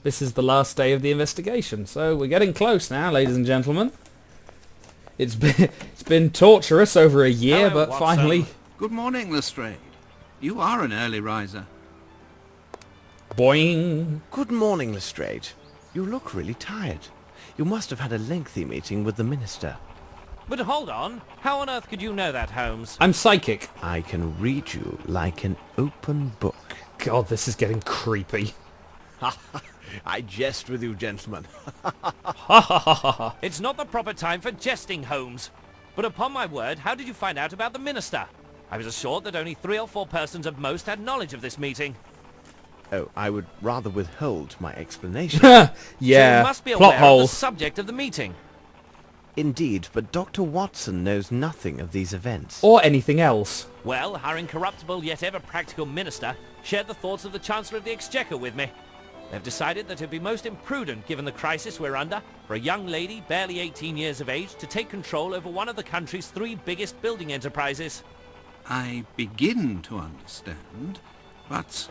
This is the last day of the investigation, so we're getting close now, ladies and gentlemen. It's been torturous over a year, Hello, but Watson. finally... Good morning, Lestrade. You are an early riser. Boing! Good morning, Lestrade. You look really tired. You must have had a lengthy meeting with the minister. But hold on. How on earth could you know that, Holmes? I'm psychic. I can read you like an open book. God, this is getting creepy. I jest with you, gentlemen. It's not the proper time for jesting, Holmes. But upon my word, how did you find out about the minister? I was assured that only 3 or 4 persons at most had knowledge of this meeting. Oh, I would rather withhold my explanation. So Yeah, you must be plot aware hole. of the subject of the meeting. Indeed, but Dr. Watson knows nothing of these events. Or anything else. Well, our incorruptible yet ever practical minister shared the thoughts of the Chancellor of the Exchequer with me. They've decided that it would be most imprudent, given the crisis we're under, for a young lady barely 18 years of age to take control over one of the country's 3 biggest building enterprises. I begin to understand, but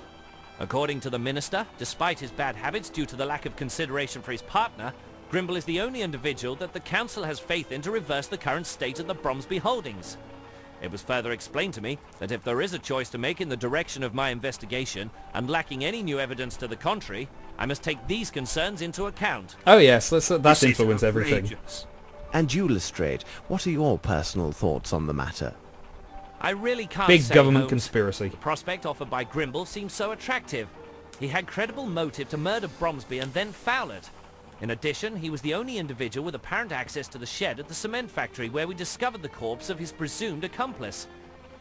According to the minister, despite his bad habits due to the lack of consideration for his partner, Grimble is the only individual that the council has faith in to reverse the current state of the Bromsby holdings. It was further explained to me that if there is a choice to make in the direction of my investigation, and lacking any new evidence to the contrary, I must take these concerns into account. Oh yes, that's this is influence everything. outrageous. And you, Lestrade, what are your personal thoughts on the matter? I really can't Big say, government Holmes. conspiracy. The prospect offered by Grimble seems so attractive. He had credible motive to murder Bromsby and then foul it. In addition, he was the only individual with apparent access to the shed at the cement factory where we discovered the corpse of his presumed accomplice.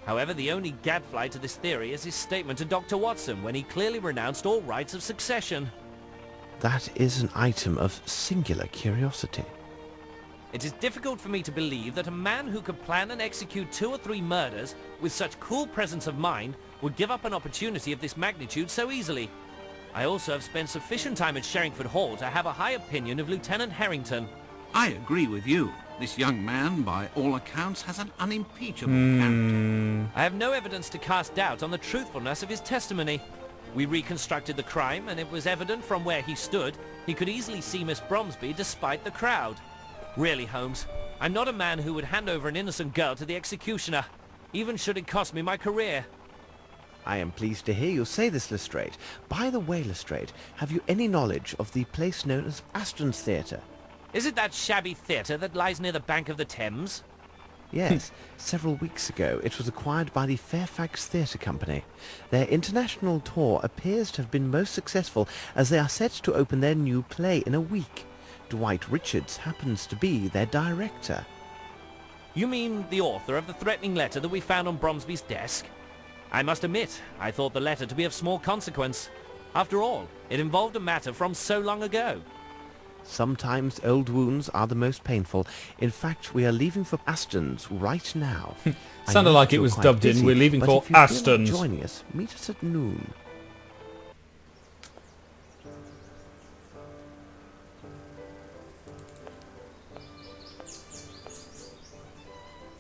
However, the only gadfly to this theory is his statement to Dr. Watson when he clearly renounced all rights of succession. That is an item of singular curiosity. It is difficult for me to believe that a man who could plan and execute 2 or 3 murders with such cool presence of mind would give up an opportunity of this magnitude so easily. I also have spent sufficient time at Sherringford Hall to have a high opinion of Lieutenant Harrington. I agree with you. This young man, by all accounts, has an unimpeachable character. I have no evidence to cast doubt on the truthfulness of his testimony. We reconstructed the crime, and it was evident from where he stood he could easily see Miss Bromsby despite the crowd. Really, Holmes, I'm not a man who would hand over an innocent girl to the executioner, even should it cost me my career. I am pleased to hear you say this, Lestrade. By the way, Lestrade, have you any knowledge of the place known as Aston's Theatre? Is it that shabby theatre that lies near the bank of the Thames? Yes, several weeks ago it was acquired by the Fairfax Theatre Company. Their international tour appears to have been most successful as they are set to open their new play in a week. Dwight Richards happens to be their director. You mean the author of the threatening letter that we found on Bromsby's desk? I must admit, I thought the letter to be of small consequence. After all, it involved a matter from so long ago. Sometimes old wounds are the most painful. In fact, we are leaving for Aston's right now. I Sounded know like that it you're was quite dubbed in, busy, we're leaving but for if you feel like Aston's. joining us, meet us at noon.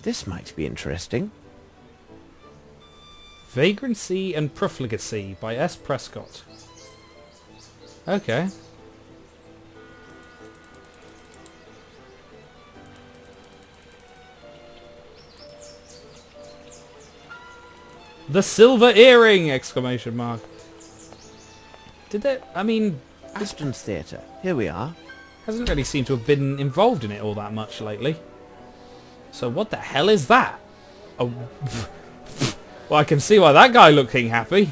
This might be interesting. Vagrancy and Profligacy by S. Prescott. Okay. The silver earring! Exclamation mark. Did they... I mean, Aston's Theatre. Here we are. hasn't really seemed to have been involved in it all that much lately. So what the hell is that? Oh, well, I can see why that guy looking happy.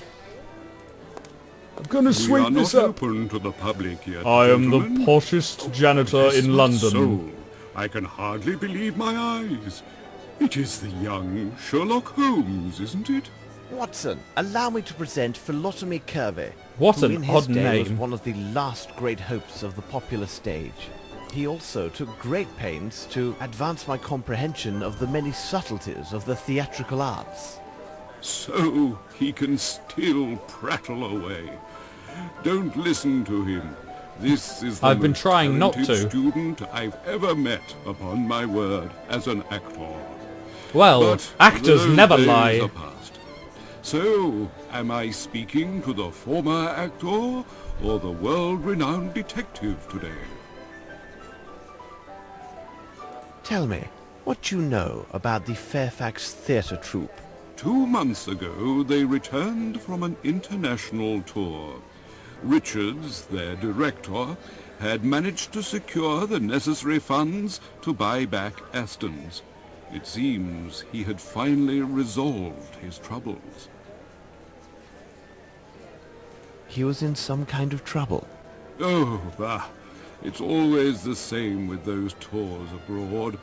I'm gonna We are sweep not this up. open to the public yet, I am the gentlemen. poshest janitor Yes, in but London. So, I can hardly believe my eyes. It is the young Sherlock Holmes, isn't it? Watson, allow me to present Philotomy Kirby. What who an in his odd day was name. one of the last great hopes of the popular stage. He also took great pains to advance my comprehension of the many subtleties of the theatrical arts. So he can still prattle away. Don't listen to him. This is the I've been most trying not talented to. student I've ever met, upon my word, as an actor. Well, But actors those never days lie. are past. So, am I speaking to the former actor or the world-renowned detective today? Tell me, what do you know about the Fairfax Theatre Troupe? 2 months ago, they returned from an international tour. Richards, their director, had managed to secure the necessary funds to buy back Aston's. It seems he had finally resolved his troubles. He was in some kind of trouble. Oh, it's always the same with those tours abroad.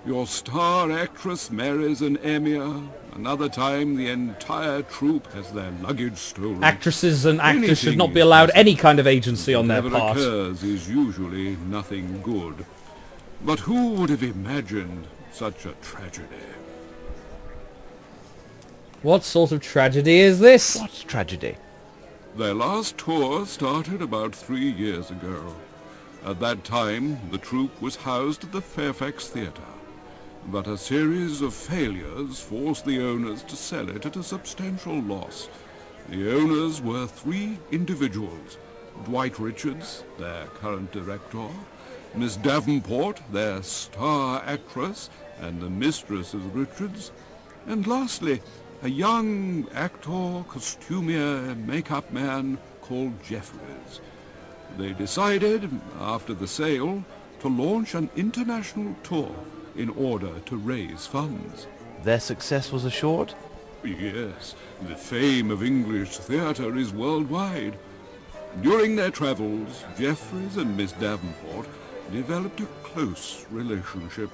Your star actress marries an emir. Another time, the entire troupe has their luggage stolen. Actresses and actors Anything should not be is allowed possible. any kind of agency on their Whatever part. occurs is usually nothing good. But who would have imagined such a tragedy? What sort of tragedy is this? What tragedy? Their last tour started about 3 years ago. At that time, the troupe was housed at the Fairfax Theatre. But a series of failures forced the owners to sell it at a substantial loss. The owners were 3 individuals: Dwight Richards, their current director, Miss Davenport, their star actress and the mistress of Richards, and lastly, a young actor, costumier, makeup man called Jeffries. They decided, after the sale, to launch an international tour in order to raise funds. Their success was assured? Yes, the fame of English theatre is worldwide. During their travels, Jeffries and Miss Davenport developed a close relationship,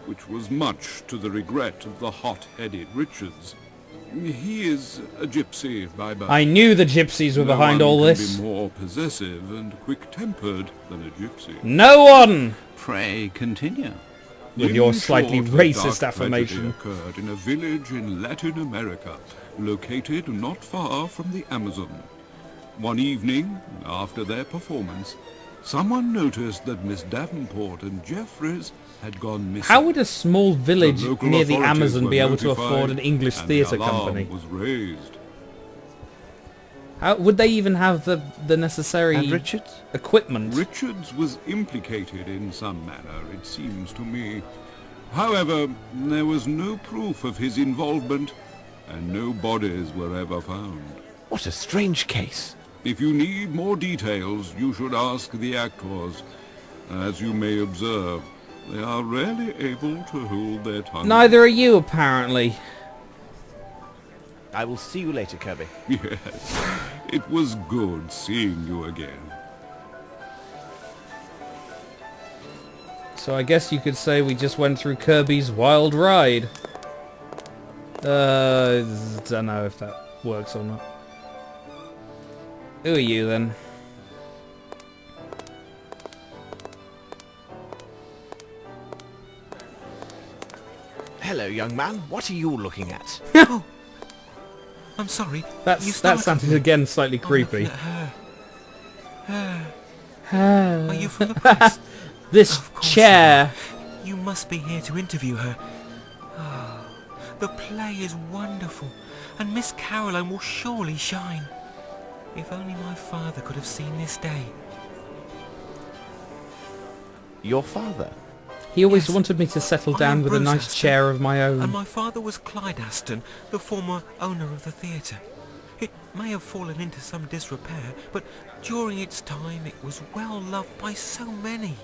which was much to the regret of the hot-headed Richards. He is a gypsy by birth. I knew the gypsies were behind all No one this. can be more possessive and quick-tempered than a gypsy. No one! Pray continue. With In your slightly short, a racist dark affirmation. tragedy occurred in a village in Latin America, located not far from the Amazon. One evening, after their performance, someone noticed that Miss Davenport and Jeffries had gone missing. How would a small village The local near the authorities Amazon were be able to notified, afford an English and theatre the alarm company? was raised. How would they even have the necessary And Richards? equipment? Richards was implicated in some manner, it seems to me. However, there was no proof of his involvement, and no bodies were ever found. What a strange case. If you need more details, you should ask the actors. As you may observe, they are rarely able to hold their tongue. Neither are you, apparently. I will see you later, Kirby. Yes, it was good seeing you again. So I guess you could say we just went through Kirby's wild ride. Don't know if that works or not. Who are you then? Hello, young man. What are you looking at? Oh, I'm sorry. You That startled sounded me. again slightly I'm looking creepy. at her. Are you from the press? This Of course chair. You must be here to interview her. Ah, the play is wonderful, and Miss Caroline will surely shine. If only my father could have seen this day. Your father? He always Yes. wanted me to settle I down am with a Bruce nice Aston, chair of my own. And my father was Clyde Aston, the former owner of the theatre. It may have fallen into some disrepair, but during its time it was well loved by so many.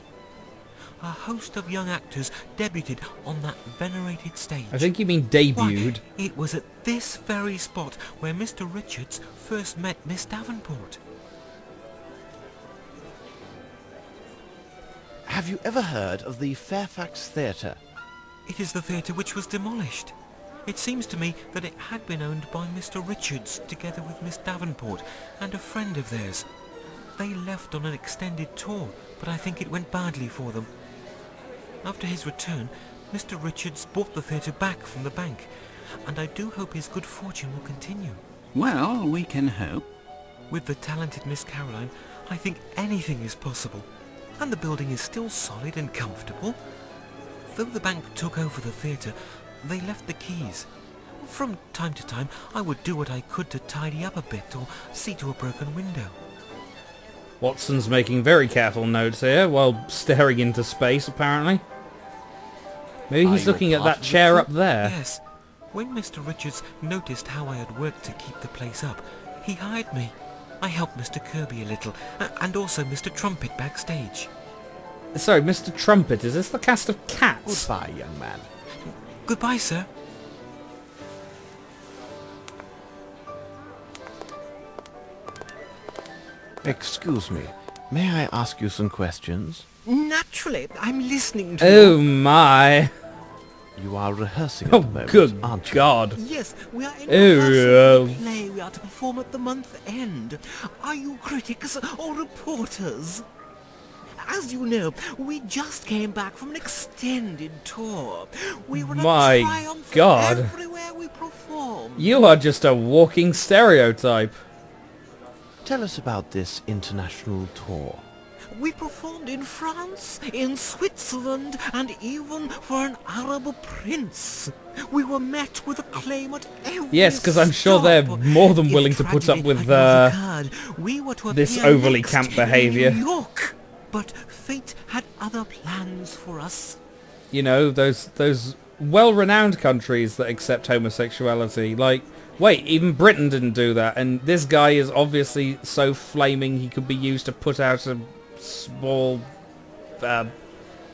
A host of young actors debuted on that venerated stage. I think you mean Why, debuted. it was at this very spot where Mr. Richards first met Miss Davenport. Have you ever heard of the Fairfax Theatre? It is the theatre which was demolished. It seems to me that it had been owned by Mr. Richards together with Miss Davenport and a friend of theirs. They left on an extended tour, but I think it went badly for them. After his return, Mr. Richards bought the theatre back from the bank, and I do hope his good fortune will continue. Well, we can hope. With the talented Miss Caroline, I think anything is possible. And the building is still solid and comfortable. Though the bank took over the theatre, they left the keys. From time to time, I would do what I could to tidy up a bit or see to a broken window. Watson's making very careful notes here while staring into space, apparently. Maybe Are he's you looking at part that of the chair troupe? up there. Yes. When Mr. Richards noticed how I had worked to keep the place up, he hired me. I helped Mr. Kirby a little, and also Mr. Trumpet backstage. Sorry, Mr. Trumpet, is this the cast of Cats? Goodbye, young man. Goodbye, sir. Excuse me. May I ask you some questions? Naturally, I'm listening to Oh my. You are rehearsing at Oh, the moment, good aren't you? God. Yes, we are in Oh, rehearsal for the play we are to perform at the month end. Are you critics or reporters? As you know, we just came back from an extended tour. We were My a triumph God. everywhere we performed. You are just a walking stereotype. Tell us about this international tour. We performed in France, in Switzerland, and even for an Arab prince. We were met with acclaim at every Yes, because I'm sure they're stop. more than If willing to put up tragedy with had not occurred, we were to this appear overly next camp in behaviour. New York. But fate had other plans for us. You know, those well-renowned countries that accept homosexuality. Like, wait, even Britain didn't do that, and this guy is obviously so flaming he could be used to put out a small...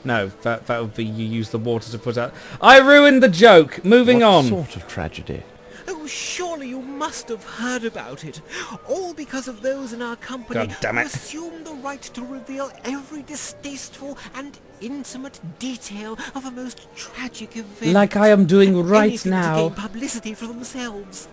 no, that would be you use the water to put out... I ruined the joke! Moving What on! sort of tragedy? Oh, surely you must have heard about it. All because of those in our company God damn who it. assumed the right to reveal every distasteful and intimate detail of a most tragic event. Like I am doing right Anything now. to gain publicity for themselves.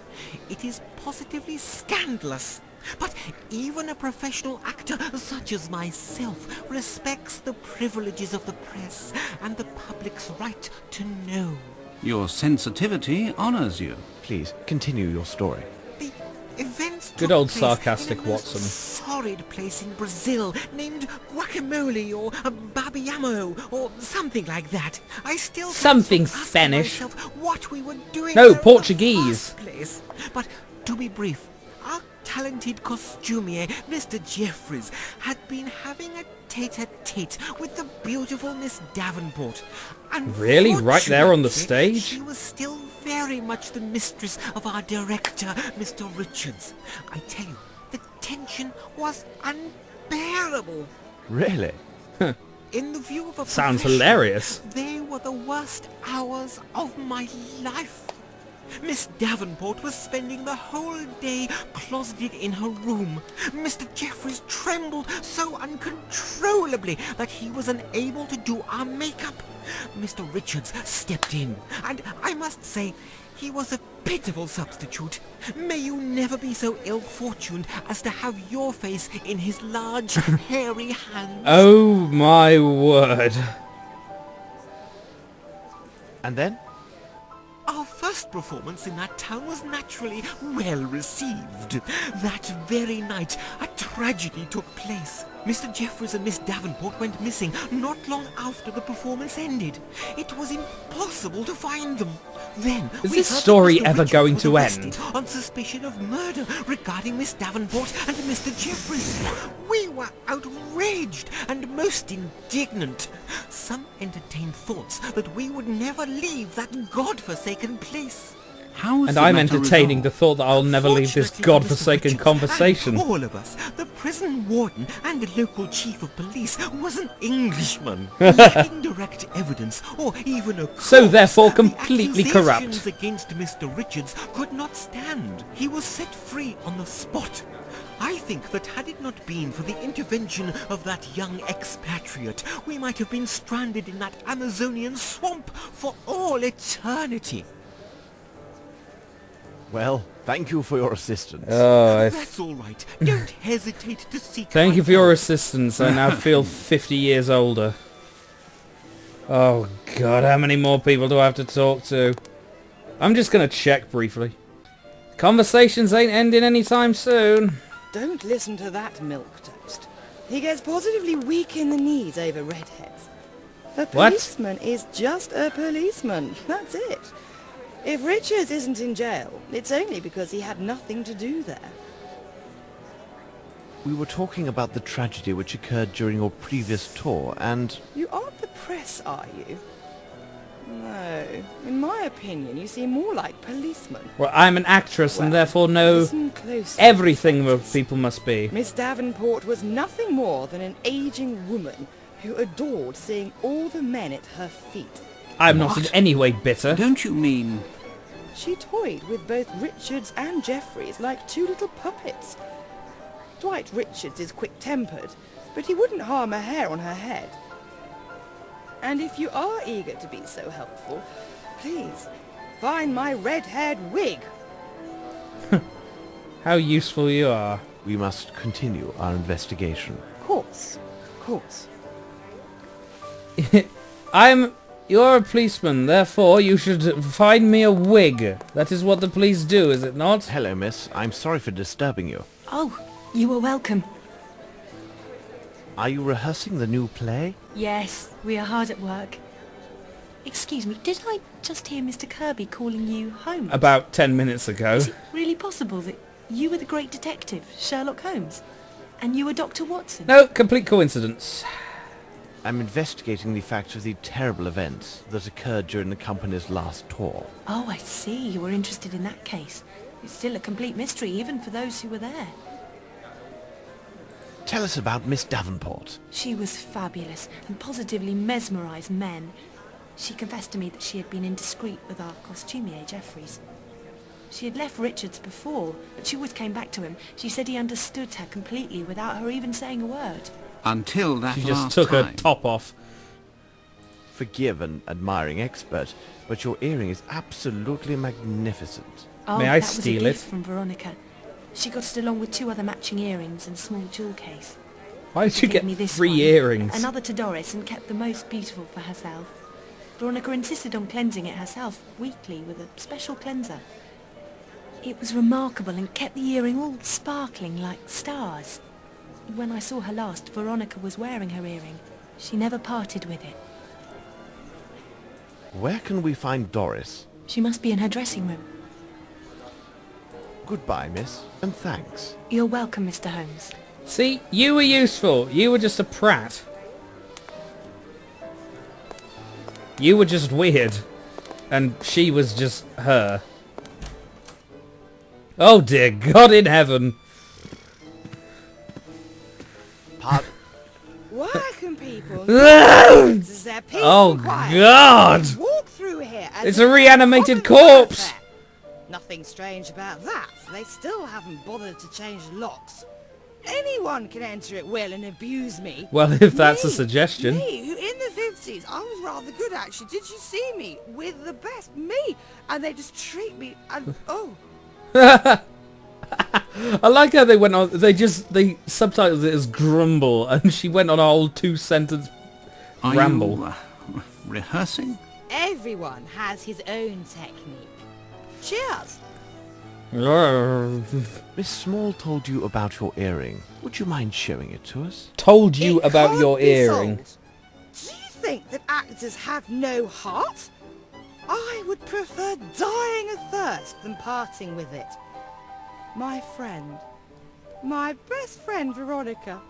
It is positively scandalous. But even a professional actor such as myself respects the privileges of the press and the public's right to know. Your sensitivity honors you. Please, continue your story. The events Good took old place sarcastic in a most Watson. sorrid place in Brazil named Guacamole or Babiamo or something like that. I still can't Something stop asking Spanish. myself what we were doing No, there in the Portuguese. first place. But to be brief, our talented costumier, Mr. Jeffries, had been having a tete-a-tete with the beautiful Miss Davenport. Really? Right there on the Unfortunately, stage? She was still very much the mistress of our director, Mr. Richards. I tell you, the tension was unbearable. Really? In the view of a Sounds professional, hilarious. They were the worst hours of my life. Miss Davenport was spending the whole day closeted in her room. Mr. Jeffries trembled so uncontrollably that he was unable to do our makeup. Mr. Richards stepped in, and I must say, he was a pitiful substitute. May you never be so ill-fortuned as to have your face in his large, hairy hands. Oh my word. And then? Our first performance in that town was naturally well received. That very night, a tragedy took place. Mr. Jeffries and Miss Davenport went missing not long after the performance ended. It was impossible to find them. Then, Is we this heard that story Mr. ever Richards going was to arrested end? on suspicion of murder regarding Miss Davenport and Mr. Jeffries. We were outraged and most indignant. Some entertained thoughts that we would never leave that godforsaken place. How was And the I'm matter entertaining the resolved? thought that I'll never leave this Fortunately for Mr. godforsaken Richards conversation. and all of us, the prison warden and the local chief of police was an Englishman, lacking direct evidence or even a So cause. therefore The completely corrupt. accusations against Mr. Richards could not stand. He was set free on the spot. I think that had it not been for the intervention of that young expatriate, we might have been stranded in that Amazonian swamp for all eternity. Well, thank you for your assistance. That's all right. Don't hesitate to seek Thank my you for your help. assistance. I now feel 50 years older. Oh god, how many more people do I have to talk to? I'm just gonna check briefly. Conversations ain't ending anytime soon. Don't listen to that milk toast. He gets positively weak in the knees over redheads. A What? policeman is just a policeman. That's it. If Richards isn't in jail, it's only because he had nothing to do there. We were talking about the tragedy which occurred during your previous tour, and... You aren't the press, are you? No. In my opinion, you seem more like policemen. Well, I'm an actress and therefore know Listen closely, everything that Francis. people must be. Miss Davenport was nothing more than an aging woman who adored seeing all the men at her feet. I'm not in any way bitter. Don't you mean... She toyed with both Richards and Jeffries like two little puppets. Dwight Richards is quick-tempered, but he wouldn't harm a hair on her head. And if you are eager to be so helpful, please, find my red-haired wig. How useful you are. we must continue our investigation. Of course, of course. You're a policeman, therefore you should find me a wig. That is what the police do, is it not? Hello, miss. I'm sorry for disturbing you. Oh, you are welcome. Are you rehearsing the new play? Yes, we are hard at work. Excuse me, did I just hear Mr. Kirby calling you Holmes? About 10 minutes ago. Is it really possible that you were the great detective, Sherlock Holmes, and you were Dr. Watson? No, complete coincidence. I'm investigating the facts of the terrible events that occurred during the company's last tour. Oh, I see. You were interested in that case. It's still a complete mystery, even for those who were there. Tell us about Miss Davenport. She was fabulous and positively mesmerised men. She confessed to me that she had been indiscreet with our costumier, Jeffries. She had left Richards before, but she always came back to him. She said he understood her completely without her even saying a word. Until that She last just took time. her top off. Forgive an admiring expert, but your earring is absolutely magnificent. Oh, May I that steal was a it? gift from Veronica. She got it along with 2 other matching earrings and a small jewel case. Why did She you gave get me this 3 one, earrings? another to Doris, and kept the most beautiful for herself. Veronica insisted on cleansing it herself weekly with a special cleanser. It was remarkable and kept the earring all sparkling like stars. When I saw her last, Veronica was wearing her earring. She never parted with it. Where can we find Doris? She must be in her dressing room. Goodbye, miss, and thanks. You're welcome, Mr. Holmes. See, you were useful. You were just a prat. You were just weird. And she was just her. Oh dear God in heaven. Pardon? Why can people... Oh Is there peace and quiet? God! Walk through here as It's if a reanimated it's common corpse! thoroughfare. Nothing strange about that. They still haven't bothered to change the locks. Anyone can enter at will and abuse me. Well, if that's a Me, suggestion. Me, who in the 50s, I was rather good actually. Did you see me? With the best. Me. And they just treat me and... Oh. I like how they went on, they subtitled it as grumble, and she went on a whole 2-sentence Are ramble. you rehearsing? Everyone has his own technique. Cheers. Miss Small told you about your earring. Would you mind showing it to us? Told you It about can't your be earring. sold. Do you think that actors have no heart? I would prefer dying of thirst than parting with it. My friend, my best friend Veronica,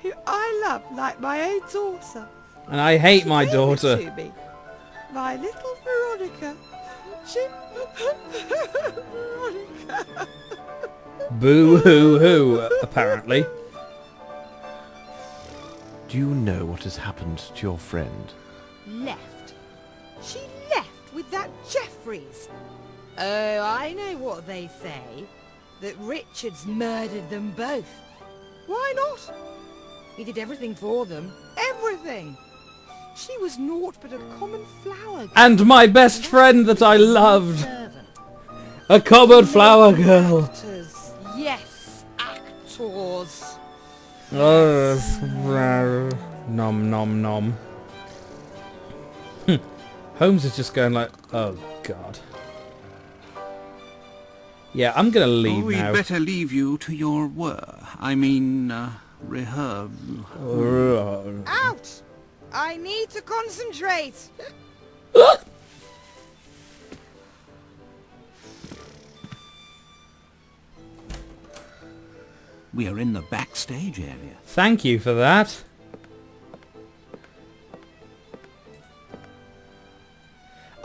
who I love like my own daughter. And I hate She my gave it daughter. to me. My little Veronica. She... Veronica. Boo hoo hoo, apparently. Do you know what has happened to your friend? Left. She left with that Jeffries. Oh, I know what they say. That Richards murdered them both. Why not? He did everything for them. Everything. She was naught but a common flower girl. And my best friend that I loved. Servant. A common flower girl. Actors. Yes, actors. Oh, nom nom nom. Holmes is just going like, oh God. Yeah, I'm gonna leave We'd now. better leave you to your work. I mean, rehearse. Out! I need to concentrate. We are in the backstage area. Thank you for that.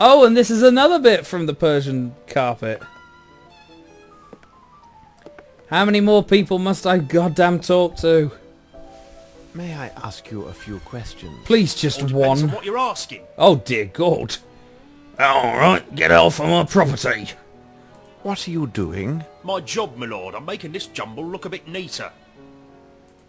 Oh, and this is another bit from the Persian carpet. How many more people must I goddamn talk to? May I ask you a few questions? Please, just All depends on one. what you're asking. Oh dear God. Alright, get off of my property. What are you doing? My job, my lord. I'm making this jumble look a bit neater.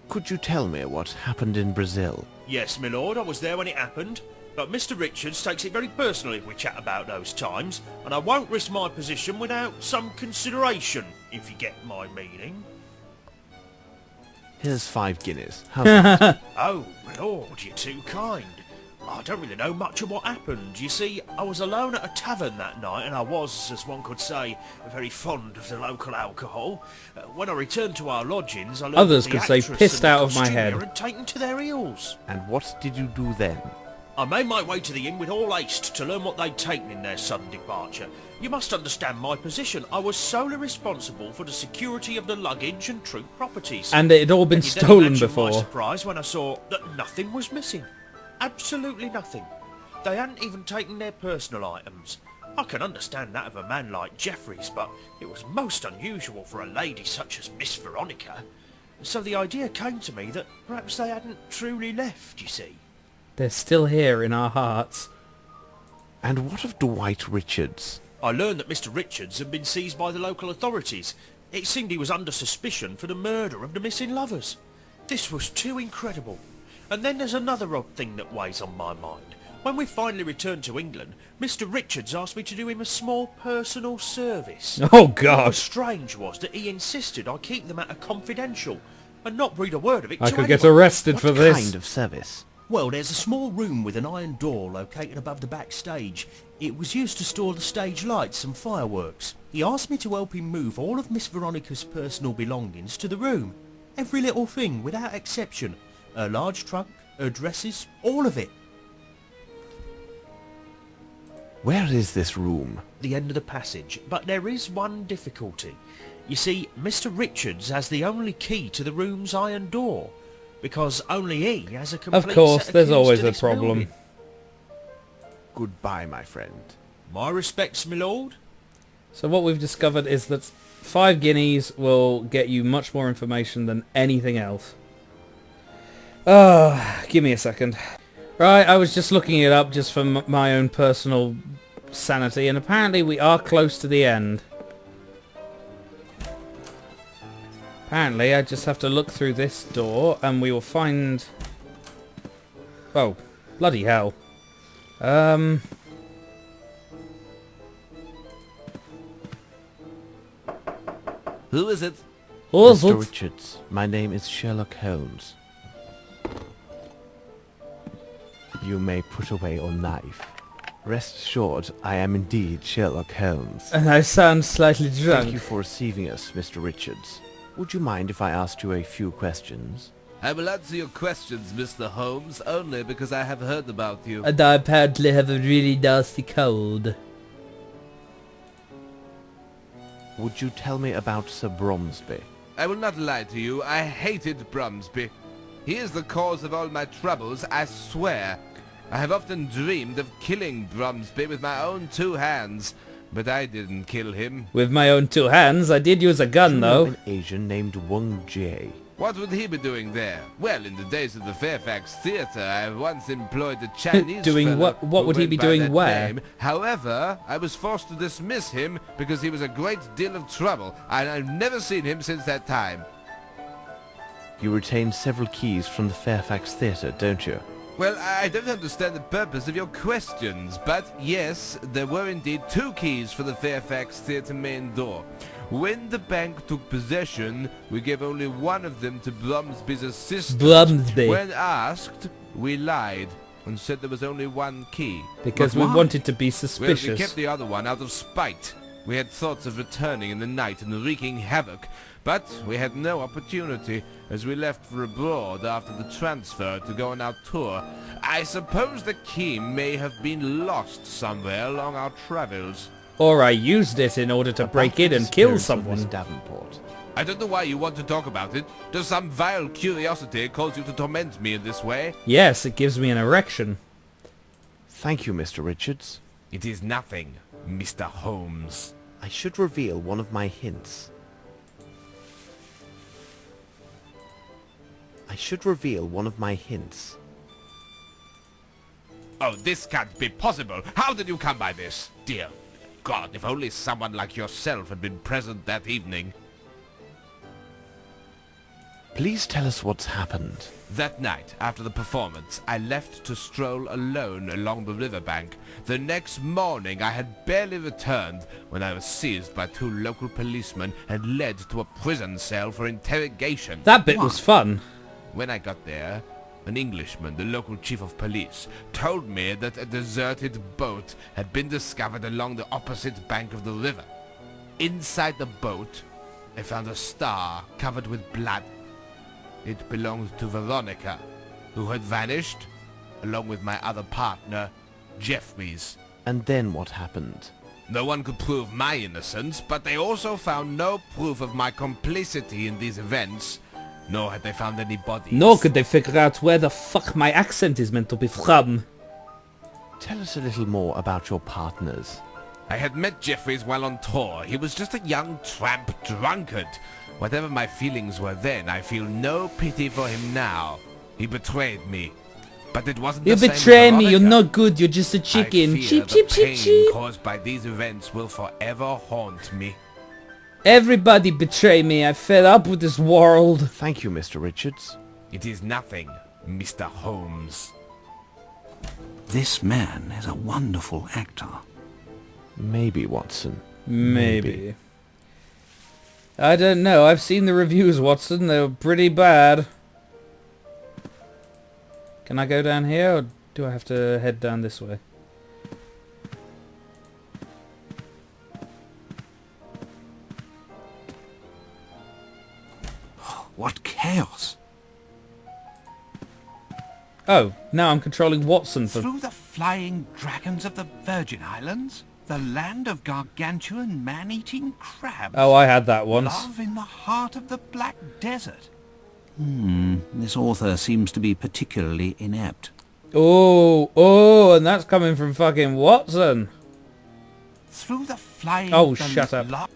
Could you tell me what happened in Brazil? Yes, my lord, I was there when it happened. But Mr. Richards takes it very personally if we chat about those times, and I won't risk my position without some consideration, if you get my meaning. Here's 5 guineas. How's that? Oh, my lord, you're too kind. I don't really know much of what happened. You see, I was alone at a tavern that night, and I was, as one could say, very fond of the local alcohol. When I returned to our lodgings, I learned Others that could the say actress pissed and the out of my costumier head. had taken to their heels. And what did you do then? I made my way to the inn with all haste to learn what they'd taken in their sudden departure. You must understand my position. I was solely responsible for the security of the luggage and troop properties. And it had all been Can you then stolen imagine before. my surprise when I saw that nothing was missing. Absolutely nothing. They hadn't even taken their personal items. I can understand that of a man like Jeffries, but it was most unusual for a lady such as Miss Veronica. So the idea came to me that perhaps they hadn't truly left, you see. They're still here in our hearts. And what of Dwight Richards? I learned that Mr. Richards had been seized by the local authorities. It seemed he was under suspicion for the murder of the missing lovers. This was too incredible. And then there's another odd thing that weighs on my mind. When we finally returned to England, Mr. Richards asked me to do him a small personal service. Oh What God. was strange was that he insisted I keep the matter confidential and not breathe a word of it I to could get anyone. arrested for What this. kind of service? Well, there's a small room with an iron door located above the backstage. It was used to store the stage lights and fireworks. He asked me to help him move all of Miss Veronica's personal belongings to the room. Every little thing, without exception. Her large trunk, her dresses, all of it. Where is this room? The end of the passage, but there is one difficulty. You see, Mr. Richards has the only key to the room's iron door, because only he has a complete Of course, set of there's keys always to a this problem. building. Goodbye, my friend. My respects, my lord. So what we've discovered is that 5 guineas will get you much more information than anything else. Give me a second. Right, I was just looking it up just for my own personal sanity, and apparently we are close to the end. Apparently I just have to look through this door and we will find... Oh, bloody hell. Who is it? Mr. Richards, my name is Sherlock Holmes. You may put away your knife. Rest assured, I am indeed Sherlock Holmes. And I sound slightly drunk. Thank you for receiving us, Mr. Richards. Would you mind if I asked you a few questions? I will answer your questions, Mr. Holmes, only because I have heard about you. And I apparently have a really nasty cold. Would you tell me about Sir Bromsby? I will not lie to you, I hated Bromsby. He is the cause of all my troubles, I swear. I have often dreamed of killing Bromsby with my own 2 hands, but I didn't kill him. With my own 2 hands, I did use a gun Do you though. know an Asian named Wang Jie? What would he be doing there? Well, in the days of the Fairfax Theatre, I once employed a Chinese Doing fellow what? What who would he went be by doing that where? name. However, I was forced to dismiss him because he was a great deal of trouble, and I've never seen him since that time. You retain several keys from the Fairfax Theatre, don't you? Well, I don't understand the purpose of your questions, but yes, there were indeed 2 keys for the Fairfax Theatre main door. When the bank took possession, we gave only one of them to Bromsby's assistant. Bromsby. When asked, we lied and said there was only 1 key. Because But we why? wanted to be Well, suspicious. we kept the other one out of spite. We had thoughts of returning in the night and wreaking havoc, but we had no opportunity, as we left for abroad after the transfer to go on our tour. I suppose the key may have been lost somewhere along our travels. Or I used it in order to break in and kill Disappearance of someone. Miss Davenport. I don't know why you want to talk about it. Does some vile curiosity cause you to torment me in this way? Yes, it gives me an erection. Thank you, Mr. Richards. It is nothing, Mr. Holmes. I should reveal one of my hints. I should reveal one of my hints. Oh, this can't be possible. How did you come by this? Dear God, if only someone like yourself had been present that evening. Please tell us what's happened. That night, after the performance, I left to stroll alone along the riverbank. The next morning, I had barely returned when I was seized by 2 local policemen and led to a prison cell for interrogation. That bit was fun. When I got there, an Englishman, the local chief of police, told me that a deserted boat had been discovered along the opposite bank of the river. Inside the boat, I found a star covered with blood. It belonged to Veronica, who had vanished, along with my other partner, Jeffries. And then what happened? No one could prove my innocence, but they also found no proof of my complicity in these events, nor had they found any bodies. Nor could they figure out where the fuck my accent is meant to be from. Tell us a little more about your partners. I had met Jeffries while on tour. He was just a young tramp drunkard. Whatever my feelings were then, I feel no pity for him now. He betrayed me. But it wasn't You the same with betray me, you're Veronica. not good, you're just a chicken. I fear Cheep, the cheep, cheep, pain cheep. caused by these events will forever haunt me. Everybody betray me, I fed up with this world. Thank you, Mr. Richards. It is nothing, Mr. Holmes. This man is a wonderful actor. Maybe, Watson. Maybe. I don't know, I've seen the reviews, Watson, they were pretty bad. Can I go down here, or do I have to head down this way? What chaos! Oh, now I'm controlling Watson for... Through the flying dragons of the Virgin Islands, the land of gargantuan man-eating crabs. Oh, I had that once. Love in the heart of the Black Desert. This author seems to be particularly inept. Oh, and that's coming from fucking Watson. Through the flying... Oh, shut up.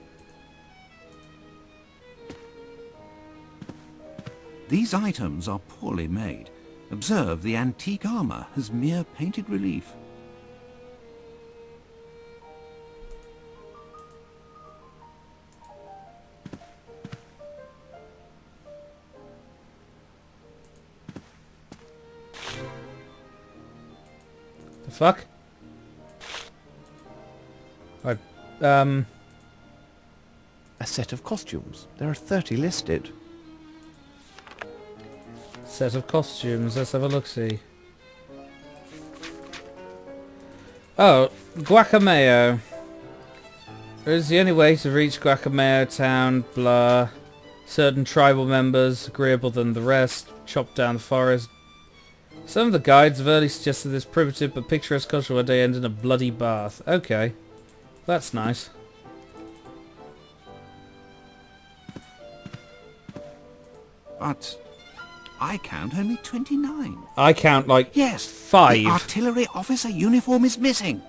These items are poorly made. Observe the antique armor as mere painted relief. The fuck? A set of costumes. There are 30 listed. Set of costumes, let's have a look-see. Oh, Guacameo. It is the only way to reach Guacameo town, blah. Certain tribal members, agreeable than the rest, chop down the forest. Some of the guides have early suggested this primitive but picturesque culture where they end in a bloody bath. Okay. That's nice. But I count only 29. I count like Yes, 5. the artillery officer uniform is missing.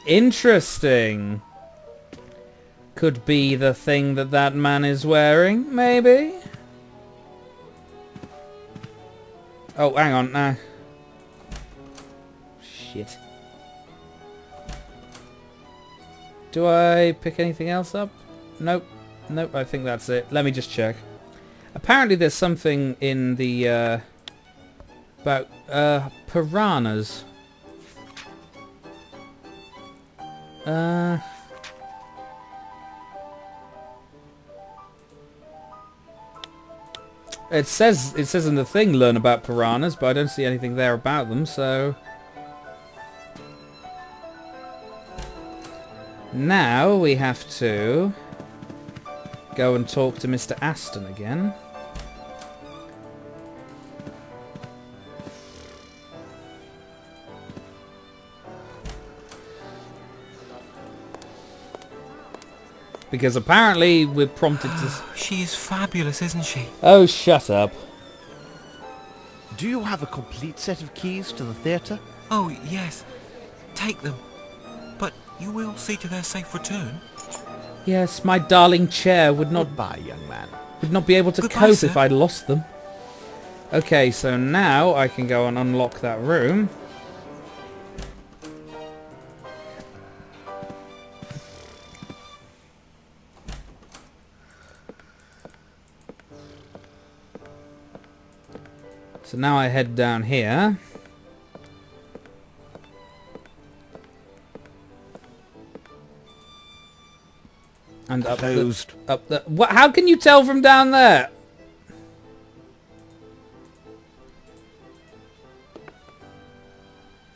Interesting. Could be the thing that man is wearing, maybe? Oh, hang on, now. Shit. Do I pick anything else up? Nope. Nope, I think that's it. Let me just check. Apparently there's something in the, about, piranhas. It says in the thing, learn about piranhas, but I don't see anything there about them, so... Now we have to go and talk to Mr. Aston again. because apparently we're prompted to... She is fabulous, isn't she? Oh, shut up. Do you have a complete set of keys to the theatre? Oh, yes. Take them. But you will see to their safe return. Yes, my darling chair would not Goodbye, young man. be able to Goodbye, cope sir. if I'd lost them. Okay, so now I can go and unlock that room. So now I head down here. And up Closed. the... What? How can you tell from down there?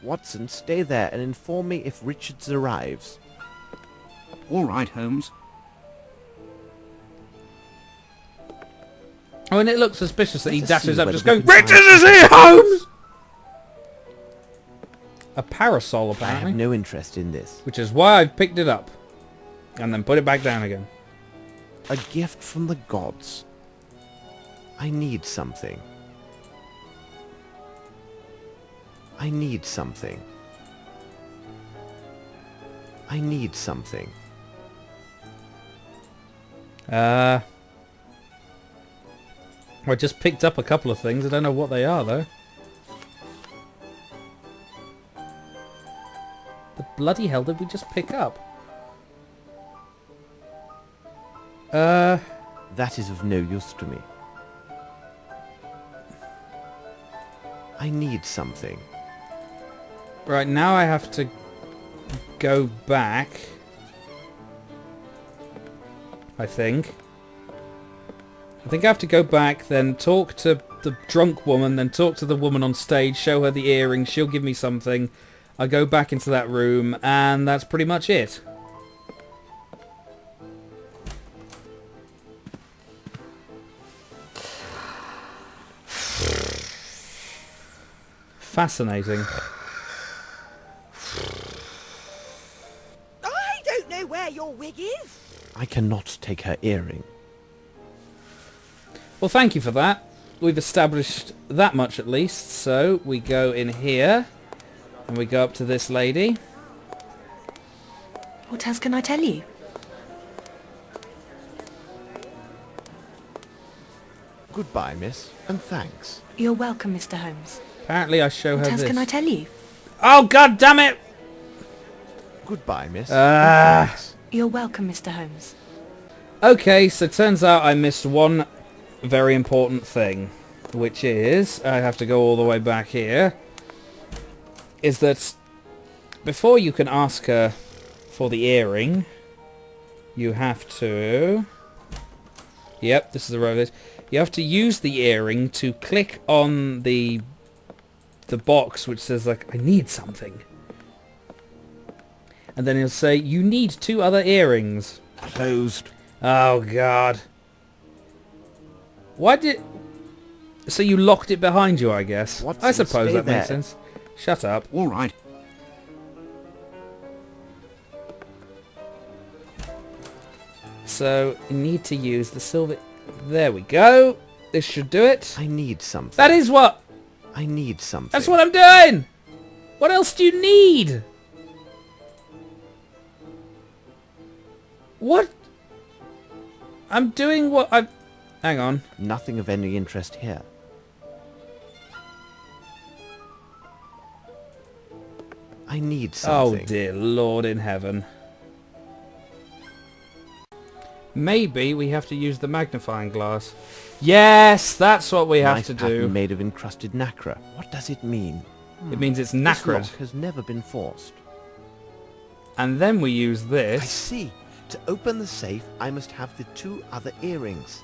Watson, stay there and inform me if Richards arrives. All right, Holmes. Oh, and it looks suspicious that he Let us dashes see up whether just we going, can find Richards is here, Holmes! A parasol, I apparently. have no interest in this. Which is why I've picked it up. And then put it back down again. A gift from the gods. I need something. I need something. I need something. I just picked up a couple of things. I don't know what they are, though. The bloody hell did we just pick up? That is of no use to me. I need something. Right, now I have to go back. I think I have to go back, then talk to the drunk woman, then talk to the woman on stage, show her the earring, she'll give me something. I go back into that room, and that's pretty much it. Fascinating. I don't know where your wig is. I cannot take her earring. Well, thank you for that. We've established that much at least. So we go in here and we go up to this lady. What else can I tell you? Goodbye, miss, and thanks. You're welcome, Mr. Holmes. Apparently I show her What else this. can I tell you? Oh, god damn it! Goodbye, miss. and thanks. You're welcome, Mr. Holmes. Okay, so turns out I missed one very important thing, which is, I have to go all the way back here, is that before you can ask her for the earring, you have to... Yep, this is the road it is. You have to use the earring to click on the box which says, like, I need something. And then he'll say, you need 2 other earrings. Closed. Oh, God. Why did... So you locked it behind you, I guess. Watson, I suppose stay that makes there. sense. Shut up. All right. So, you need to use the silver... There we go. This should do it. I need something. That is what... I need something. That's what I'm doing! What else do you need? What? I'm doing what I... Hang on. Nothing of any interest here. I need something. Oh dear Lord in heaven. Maybe we have to use the magnifying glass. Yes, that's what we have Nice to pattern do. made of encrusted nacre. What does it mean? It means it's This knackered. lock has never been forced. And then we use I this. see. To open the safe, I must have the 2 other earrings.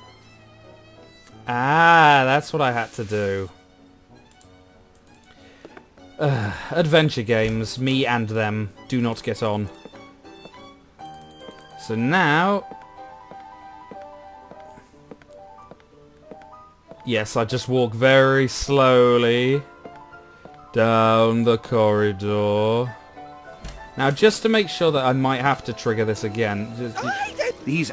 Ah, that's what I had to do. Adventure games, me and them, do not get on. So now... Yes, I just walk very slowly down the corridor. Now, just to make sure that I might have to trigger this again... I don't These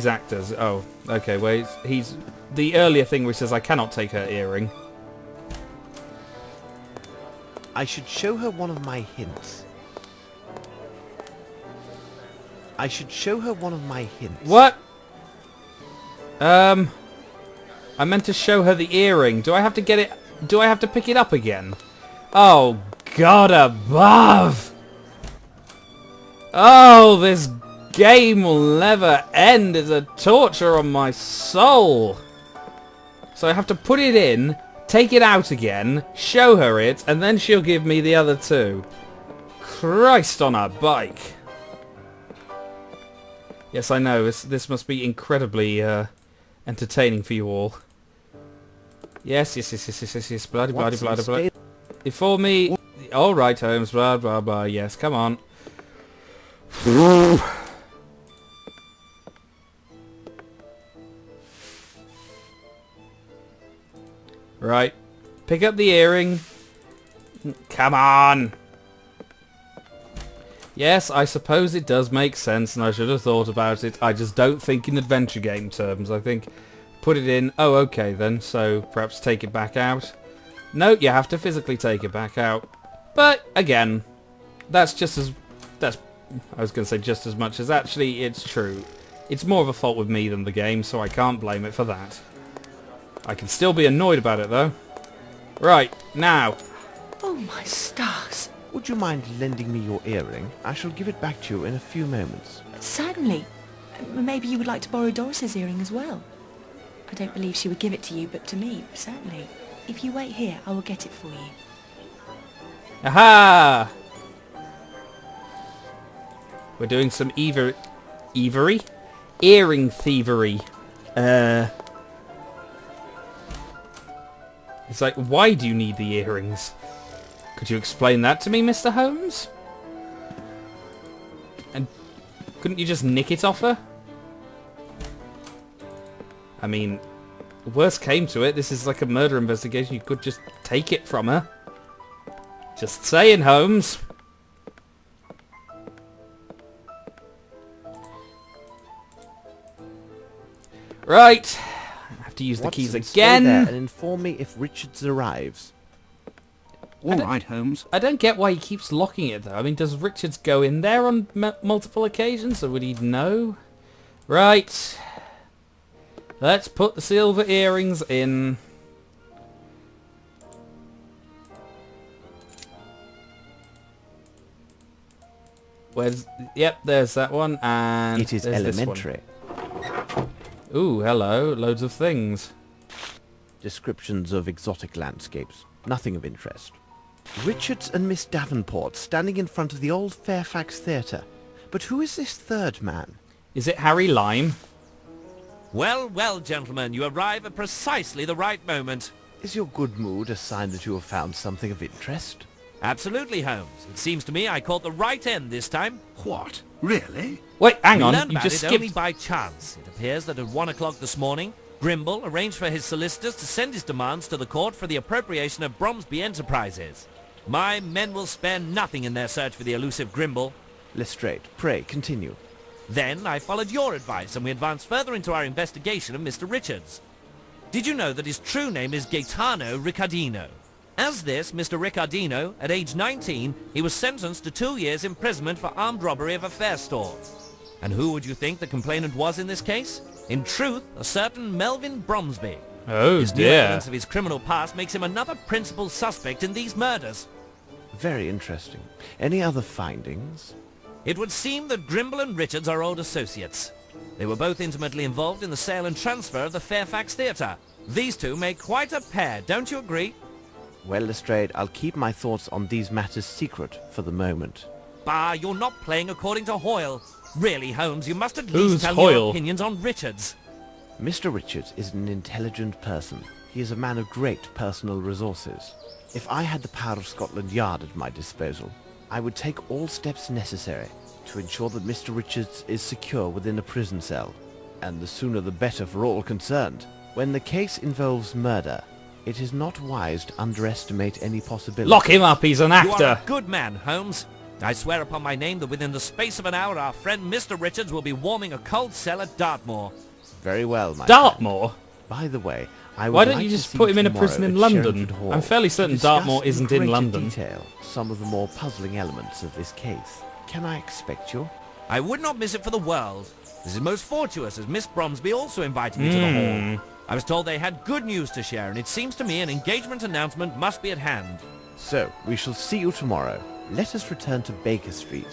actors. Oh, okay. Wait, he's the earlier thing which says I cannot take her earring. I should show her one of my hints. I should show her one of my hints. What? I meant to show her the earring. Do I have to get it? Do I have to pick it up again? Oh, God above! Oh, this game will never end. It's a torture on my soul. So I have to put it in, take it out again, show her it, and then she'll give me the other two. Christ on a bike. Yes, I know. This must be incredibly entertaining for you all. Yes. Bloody, bloody, bloody, bloody. Before me... All right, Holmes. Blah, blah, blah. Yes, come on. Right. Pick up the earring. Come on. Yes, I suppose it does make sense, and I should have thought about it. I just don't think in adventure game terms. I think put it in. Oh, okay then. So perhaps take it back out. No, you have to physically take it back out. But again, that's just as... I was going to say just as much as actually it's true. It's more of a fault with me than the game, so I can't blame it for that. I can still be annoyed about it though. Right, now. Oh my stars. Would you mind lending me your earring? I shall give it back to you in a few moments. Certainly. Maybe you would like to borrow Doris's earring as well. I don't believe she would give it to you, but to me, certainly. If you wait here, I will get it for you. Aha! We're doing some earing thievery. It's like, why do you need the earrings? Could you explain that to me, Mr. Holmes? And couldn't you just nick it off her? I mean, worst came to it, this is like a murder investigation, you could just take it from her. Just saying, Holmes. Right. I have to use the keys Watson, again. Stay there and inform me if Richards arrives. All right, Holmes. I don't get why he keeps locking it though. I mean, does Richards go in there on multiple occasions, or would he know? Right. Let's put the silver earrings in. Where's... Yep, there's that one, and it is there's elementary. This one. Ooh, hello. Loads of things. Descriptions of exotic landscapes. Nothing of interest. Richards and Miss Davenport standing in front of the old Fairfax Theatre. But who is this third man? Is it Harry Lime? Well, well, gentlemen, you arrive at precisely the right moment. Is your good mood a sign that you have found something of interest? Absolutely, Holmes. It seems to me I caught the right end this time. What? Really? Wait, hang We on. learned You about just it skipped... only by chance. It appears that at 1 o'clock this morning, Grimble arranged for his solicitors to send his demands to the court for the appropriation of Bromsby Enterprises. My men will spare nothing in their search for the elusive Grimble. Lestrade, pray, continue. Then I followed your advice and we advanced further into our investigation of Mr. Richards. Did you know that his true name is Gaetano Riccardino? As this, Mr. Riccardino, at age 19, he was sentenced to 2 years imprisonment for armed robbery of a fair store. And who would you think the complainant was in this case? In truth, a certain Melvin Bromsby. Oh, His new dear. evidence of his criminal past makes him another principal suspect in these murders. Very interesting. Any other findings? It would seem that Grimble and Richards are old associates. They were both intimately involved in the sale and transfer of the Fairfax Theatre. These two make quite a pair, don't you agree? Well, Lestrade, I'll keep my thoughts on these matters secret for the moment. Bah, you're not playing according to Hoyle. Really, Holmes, you must at Who's least tell Hoyle? your opinions on Richards. Mr. Richards is an intelligent person. He is a man of great personal resources. If I had the power of Scotland Yard at my disposal, I would take all steps necessary to ensure that Mr. Richards is secure within a prison cell. And the sooner the better for all concerned. When the case involves murder, it is not wise to underestimate any possibility. Lock him up, he's an You are actor. a good man, Holmes. I swear upon my name that within the space of an hour our friend Mr. Richards will be warming a cold cell at Dartmoor. Very well, my Dartmoor? friend. By the way, I would Why don't like you to just see put him in a tomorrow prison in at London? Sherlock Holmes I'm fairly to certain discuss Dartmoor isn't in greater London. detail some of the more puzzling elements of this case. Can I expect you? I would not miss it for the world. This is most fortuitous, as Miss Bromsby also invited me to the hall. I was told they had good news to share, and it seems to me an engagement announcement must be at hand. So, we shall see you tomorrow. Let us return to Baker Street.